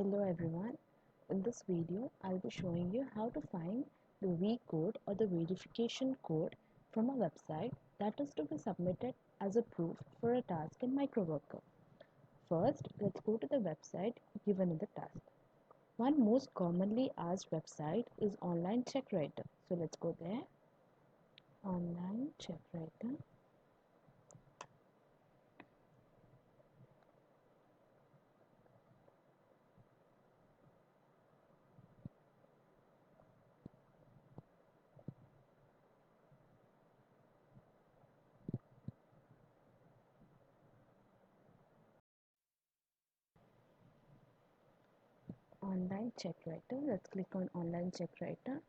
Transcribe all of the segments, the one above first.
Hello everyone. In this video, I'll be showing you how to find the Vcode or the verification code from a website that is to be submitted as a proof for a task in microworker. First, let's go to the website given in the task. One most commonly asked website is Online Check Writer. So let's go there. Online Check Writer. Online Check Writer. Let's click on Online Check Writer.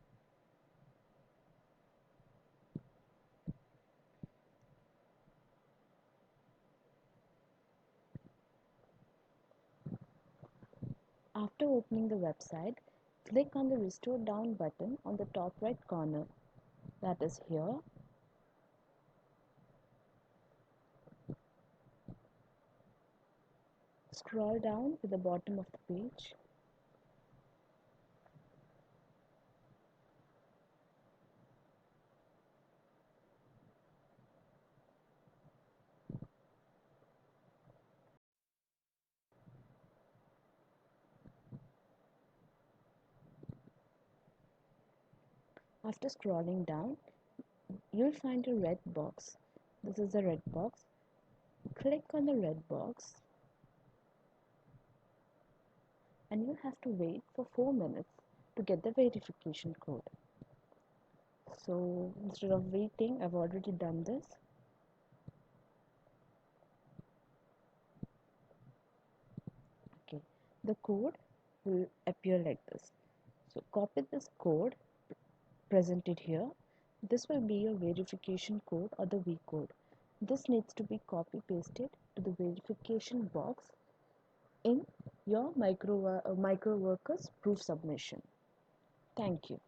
After opening the website, click on the Restore Down button on the top right corner. That is here. Scroll down to the bottom of the page. After scrolling down, you'll find a red box. This is the red box. Click on the red box and you'll have to wait for 4 minutes to get the verification code. So instead of waiting, I've already done this. Okay, the code will appear like this. So copy this code presented here. This will be your verification code or the Vcode. This needs to be copy pasted to the verification box in your microworkers proof submission. Thank you.